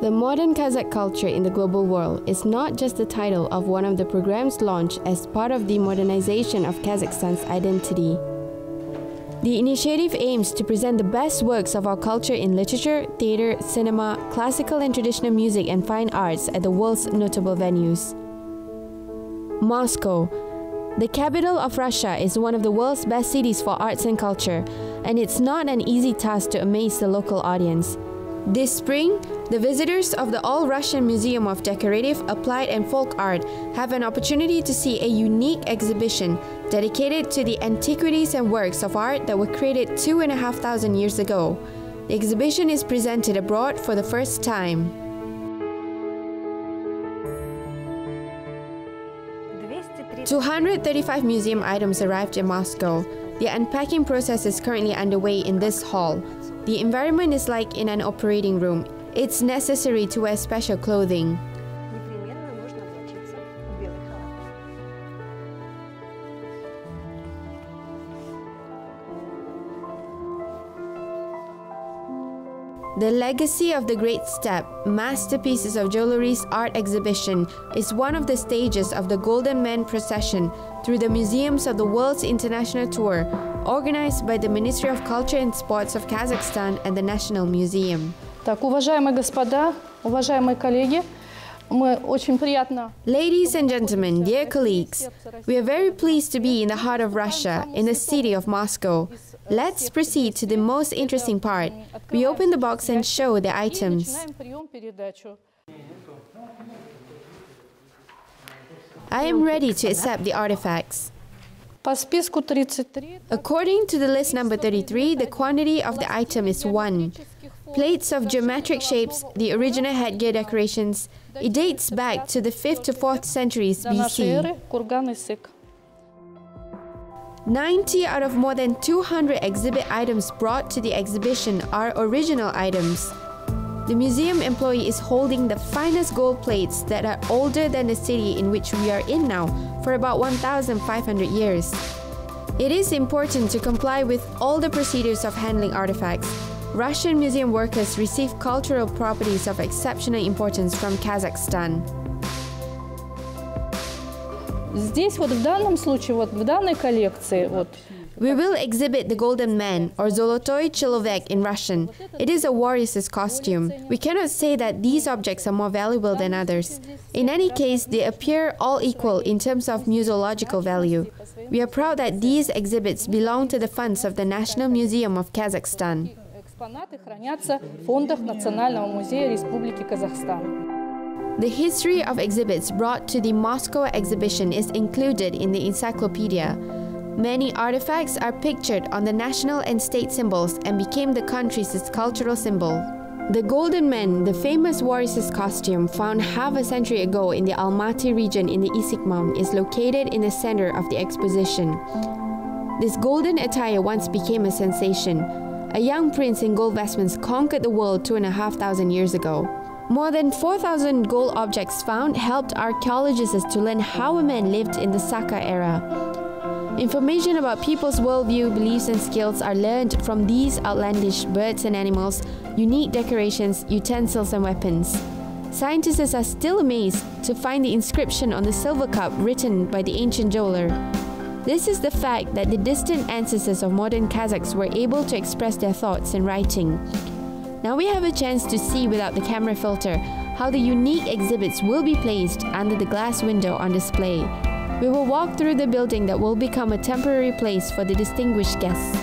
The modern Kazakh culture in the global world is not just the title of one of the programs launched as part of the modernization of Kazakhstan's identity. The initiative aims to present the best works of our culture in literature, theater, cinema, classical and traditional music and fine arts at the world's notable venues. Moscow, the capital of Russia, is one of the world's best cities for arts and culture, and it's not an easy task to amaze the local audience. This spring, the visitors of the All-Russian Museum of Decorative, Applied and Folk Art have an opportunity to see a unique exhibition dedicated to the antiquities and works of art that were created 2,500 years ago. The exhibition is presented abroad for the first time. 235 museum items arrived in Moscow. The unpacking process is currently underway in this hall. The environment is like in an operating room. It's necessary to wear special clothing. The Legacy of the Great Steppe, Masterpieces of Joly's art exhibition, is one of the stages of the Golden Man procession through the museums of the world's international tour, organized by the Ministry of Culture and Sports of Kazakhstan and the National Museum. Уважаемые господа, уважаемые коллеги, мы очень приятно. Ladies and gentlemen, dear colleagues, we are very pleased to be in the heart of Russia, in the city of Moscow. Let's proceed to the most interesting part. We open the box and show the items. I am ready to accept the artifacts. According to the list number 33, the quantity of the item is 1. Plates of geometric shapes, the original headgear decorations. It dates back to the 5th to 4th centuries BC. 90 out of more than 200 exhibit items brought to the exhibition are original items. The museum employee is holding the finest gold plates that are older than the city in which we are in now for about 1,500 years. It is important to comply with all the procedures of handling artifacts. Russian museum workers receive cultural properties of exceptional importance from Kazakhstan. Здесь в данном случае, в данной коллекции, we will exhibit the Golden Man, or Zolotoy Человек in Russian. It is a warrior's costume. We cannot say that these objects are more valuable than others. In any case, they appear all equal in terms of museological value. We are proud that these exhibits belong to the funds of the National Museum of Kazakhstan. Экспонаты хранятся в фондах Национального музея Республики Казахстан. The history of exhibits brought to the Moscow exhibition is included in the encyclopedia. Many artifacts are pictured on the national and state symbols and became the country's cultural symbol. The Golden Man, the famous warrior's costume found half a century ago in the Almaty region in the Isikmam, is located in the center of the exposition. This golden attire once became a sensation. A young prince in gold vestments conquered the world 2,500 years ago. More than 4,000 gold objects found helped archaeologists to learn how a man lived in the Saka era. Information about people's worldview, beliefs and skills are learned from these outlandish birds and animals, unique decorations, utensils and weapons. Scientists are still amazed to find the inscription on the silver cup written by the ancient jeweler. This is the fact that the distant ancestors of modern Kazakhs were able to express their thoughts in writing. Now we have a chance to see without the camera filter how the unique exhibits will be placed under the glass window on display. We will walk through the building that will become a temporary place for the distinguished guests.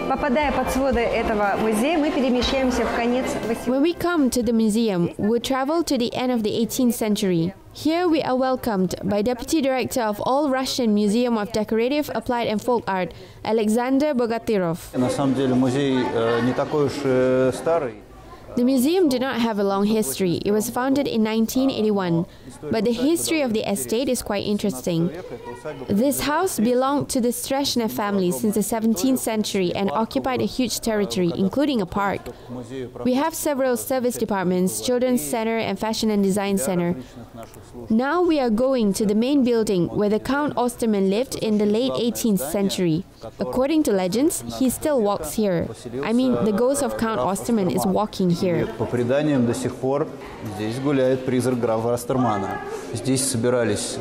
Попадая под своды этого музея, мы перемещаемся в конец 18 When we come to the museum, we travel to the end of the 18th century. Here we are welcomed by Deputy Director of All-Russian Museum of Decorative, Applied and Folk Art, Alexander Bogatyrov. На самом деле музей не такой уж старый. The museum did not have a long history. It was founded in 1981, but the history of the estate is quite interesting. This house belonged to the Streshnev family since the 17th century and occupied a huge territory, including a park. We have several service departments, children's center and fashion and design center. Now we are going to the main building where the Count Osterman lived in the late 18th century. According to legends, he still walks here. I mean, the ghost of Count Osterman is walking here. По преданиям до сих пор здесь гуляет призрак графа Остермана. Здесь собирались.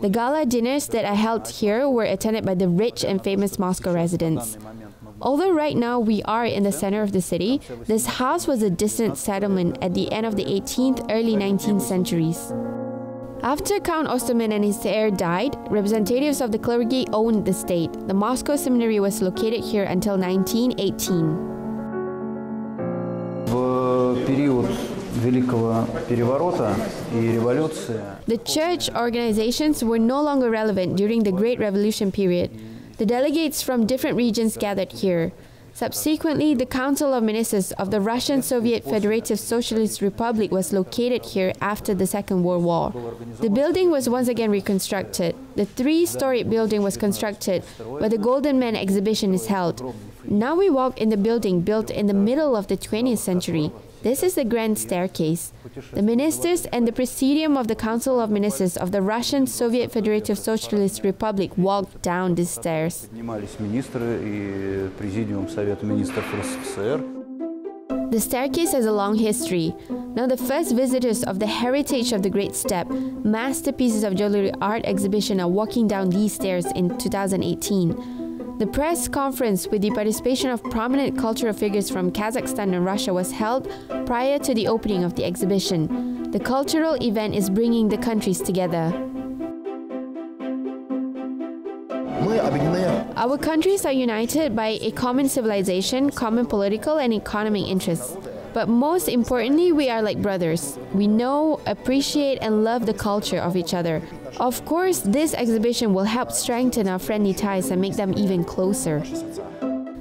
The gala dinners that are held here were attended by the rich and famous Moscow residents. Although right now we are in the center of the city, this house was a distant settlement at the end of the 18th, early 19th centuries. After Count Osterman and his heir died, representatives of the clergy owned the state. The Moscow Seminary was located here until 1918. The church organizations were no longer relevant during the Great Revolution period. The delegates from different regions gathered here. Subsequently, the Council of Ministers of the Russian Soviet Federative Socialist Republic was located here after the Second World War. The building was once again reconstructed. The three-story building was constructed, where the Golden Man exhibition is held. Now we walk in the building built in the middle of the 20th century. This is the grand staircase. The ministers and the Presidium of the Council of Ministers of the Russian Soviet Federative Socialist Republic walked down these stairs. The staircase has a long history. Now the first visitors of the Heritage of the Great Steppe, Masterpieces of Joly art exhibition are walking down these stairs in 2018. The press conference with the participation of prominent cultural figures from Kazakhstan and Russia was held prior to the opening of the exhibition. The cultural event is bringing the countries together. Our countries are united by a common civilization, common political and economic interests. But most importantly, we are like brothers. We know, appreciate and love the culture of each other. Of course, this exhibition will help strengthen our friendly ties and make them even closer.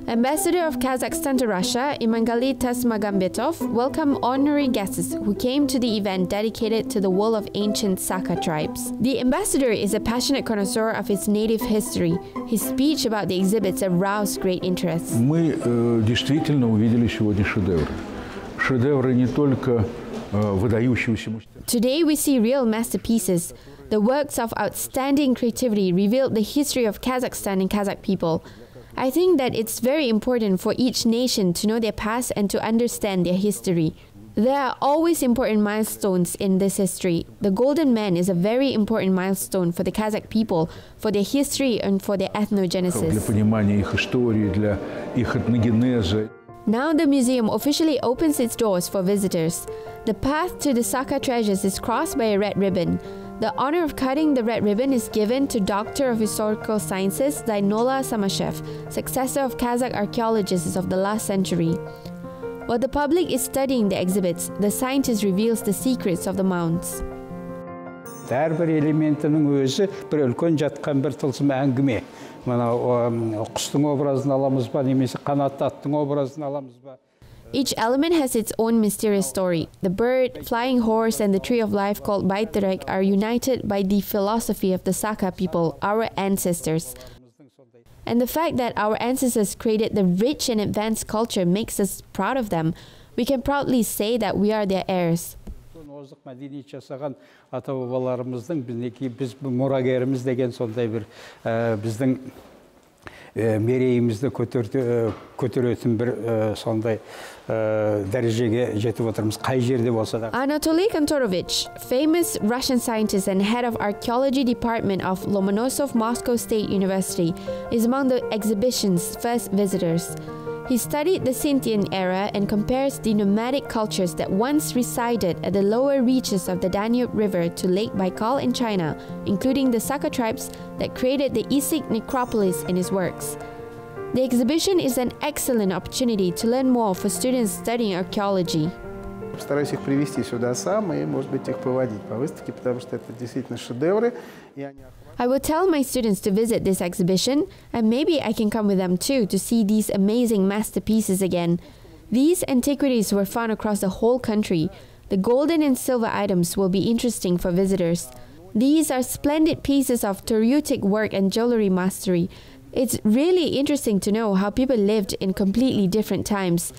Ambassador of Kazakhstan to Russia, Imangali Tasmagambetov, welcomed honorary guests who came to the event dedicated to the world of ancient Sakha tribes. The ambassador is a passionate connoisseur of its native history. His speech about the exhibits aroused great interest. Мы действительно увидели сегодня шедевры. Шедевры не только выдающегося мастерства. Today we see real masterpieces. The works of outstanding creativity revealed the history of Kazakhstan and Kazakh people. I think that it's very important for each nation to know their past and to understand their history. There are always important milestones in this history. The Golden Man is a very important milestone for the Kazakh people, for their history and for their ethnogenesis. Для понимания их истории, для их этногенеза. Now the museum officially opens its doors for visitors. The path to the Sakha treasures is crossed by a red ribbon. The honor of cutting the red ribbon is given to Doctor of Historical Sciences Zainola Samashev, successor of Kazakh archaeologists of the last century. While the public is studying the exhibits, the scientist reveals the secrets of the mounds. Әрбір элементінің өзі бір үлкен жатқан бір тылсым әңгіме. Мына құстың образын аламыз ба, немесе қанатты аттың образын аламыз ба? Each element has its own mysterious story. The bird, flying horse, and the tree of life called Baitarek are united by the philosophy of the Sakha people, our ancestors. And the fact that our ancestors created the rich and advanced culture makes us proud of them. We can proudly say that we are their heirs. Озық мәдениет жасаған ата-бабаларымыздың біз мұрагеріміз деген сондай бір біздің мерейімізді көтеретін бір сондай дәрежеге жетіп отырмыз қай жерде болса да. Anatoly Kantorovich, famous Russian scientist and head of archaeology department of Lomonosov Moscow State University, is among the exhibition's first visitors. He studied the Scythian era and compares the nomadic cultures that once resided at the lower reaches of the Danube River to Lake Baikal in China, including the Sakha tribes that created the Issyk necropolis in his works. The exhibition is an excellent opportunity to learn more for students studying archaeology. Стараюсь их привести сюда сам и, может быть, их поводить по выставке, потому что это действительно шедевры. I will tell my students to visit this exhibition, and maybe I can come with them too to see these amazing masterpieces again. These antiquities were found across the whole country. The golden and silver items will be interesting for visitors. These are splendid pieces of Taryutic work and jewelry mastery. It's really interesting to know how people lived in completely different times,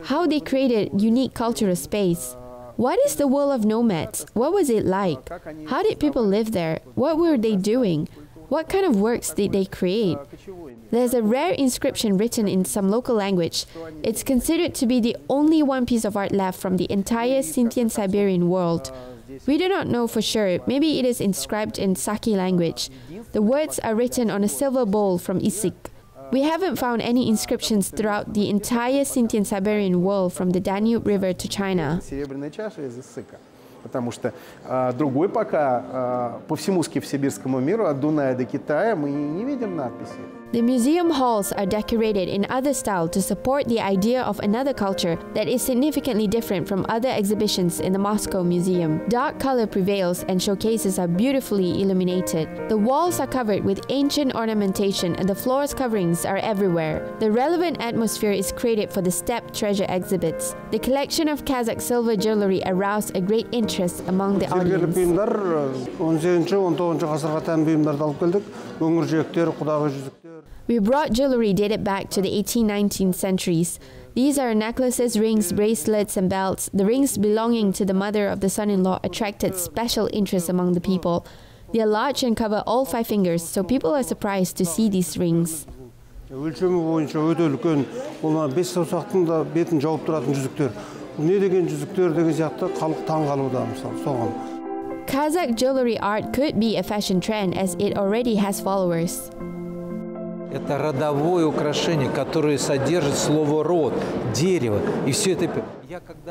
how they created unique cultural space. What is the world of nomads? What was it like? How did people live there? What were they doing? What kind of works did they create? There's a rare inscription written in some local language. It's considered to be the only one piece of art left from the entire Scythian Siberian world. We do not know for sure. Maybe it is inscribed in Saki language. The words are written on a silver bowl from Issyk. We haven't found any inscriptions throughout the entire Scythian Siberian world from the Danube River to China. Потому что другой пока по всему сибирскому миру, от Дуная до Китая, мы не видим надписи. The museum halls are decorated in other style to support the idea of another culture that is significantly different from other exhibitions in the Moscow Museum. Dark color prevails and showcases are beautifully illuminated. The walls are covered with ancient ornamentation and the floor's coverings are everywhere. The relevant atmosphere is created for the steppe treasure exhibits. The collection of Kazakh silver jewelry aroused a great interest among the audience. We brought jewelry dated back to the 18th-19th centuries. These are necklaces, rings, bracelets, and belts. The rings belonging to the mother of the son-in-law attracted special interest among the people. They are large and cover all 5 fingers, so people are surprised to see these rings. Kazakh jewelry art could be a fashion trend as it already has followers. Это родовое украшение, которое содержит слово «род», дерево, и все это.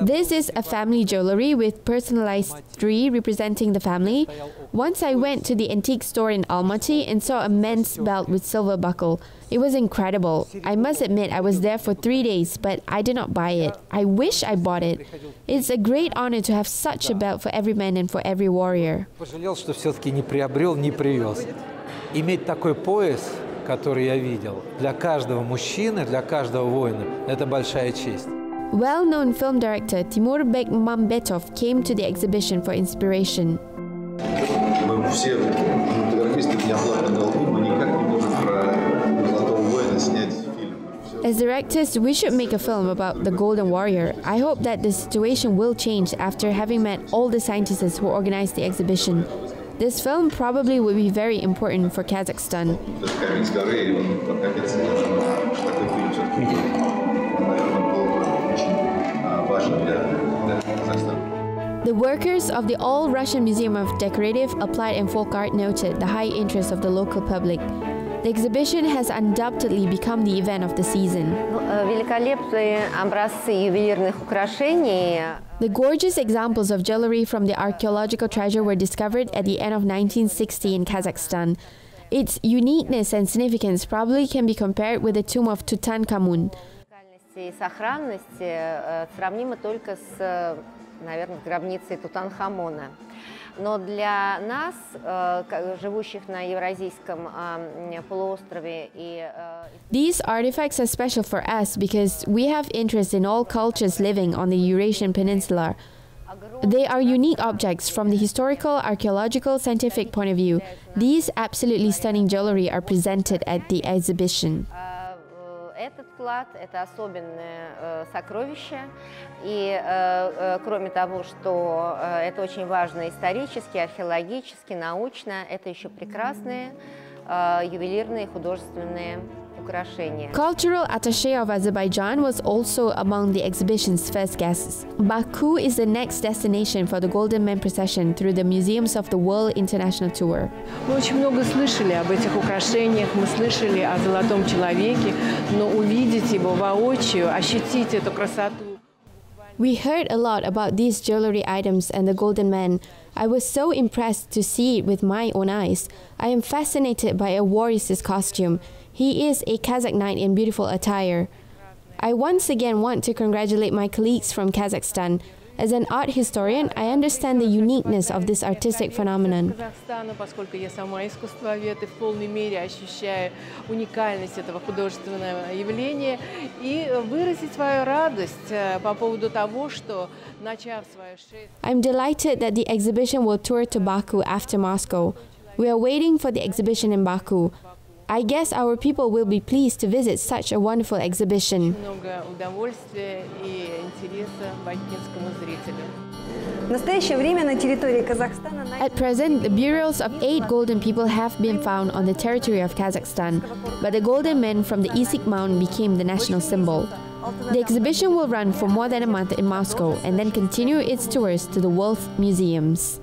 This is a family jewelry with personalized tree representing the family. Once I went to the antique store in Almaty and saw a men's belt with silver buckle. It was incredible. I must admit I was there for 3 days, but I did not buy it. I wish I bought it. It's a great honor to have such a belt for every man and for every warrior. Пожалел, что все-таки не приобрел, не привез. Иметь такой пояс, который я видел, для каждого мужчины, для каждого воина, это большая честь. Well-known film director Timur Bekmambetov came to the exhibition for inspiration. As directors, we should make a film about the Golden Warrior. I hope that the situation will change after having met all the scientists who organized the exhibition. This film probably will be very important for Kazakhstan. The workers of the All-Russian Museum of Decorative, Applied and Folk Art noted the high interest of the local public. The exhibition has undoubtedly become the event of the season. The gorgeous examples of jewelry from the archaeological treasure were discovered at the end of 1960 in Kazakhstan. Its uniqueness and significance probably can be compared with the tomb of Tutankhamun. Но для нас, живущих на Евразийском полуострове, These artifacts are special for us because we have interest in all cultures living on the Eurasian Peninsula. They are unique objects from the historical, archaeological, scientific point of view. These absolutely stunning jewelry are presented at the exhibition. Этот клад – это особенное сокровище, и кроме того, что это очень важно исторически, археологически, научно, это еще прекрасные ювелирные художественные украшения. Cultural attaché of Azerbaijan was also among the exhibition's first guests. Baku is the next destination for the Golden Man procession through the Museums of the World International Tour. Мы очень много слышали об этих украшениях, мы слышали о золотом человеке, но увидеть его воочию, ощутить эту красоту. We heard a lot about these jewelry items and the Golden Man. I was so impressed to see it with my own eyes. I am fascinated by a warrior's costume. He is a Kazakh knight in beautiful attire. I once again want to congratulate my colleagues from Kazakhstan. As an art historian, I understand the uniqueness of this artistic phenomenon. Поскольку я сама искусствовед и в полной мере ощущаю уникальность этого художественного явления и выразить свою радость по поводу того, что начав свое шествие. I'm delighted that the exhibition will tour to Baku after Moscow. We are waiting for the exhibition in Baku. I guess our people will be pleased to visit such a wonderful exhibition. Много удовольствия и интереса бакинскому зрителю. В настоящее время на территории Казахстана... At present, the burials of 8 golden people have been found on the territory of Kazakhstan, but the golden men from the Issyk Mound became the national symbol. The exhibition will run for more than a month in Moscow and then continue its tours to the world's museums.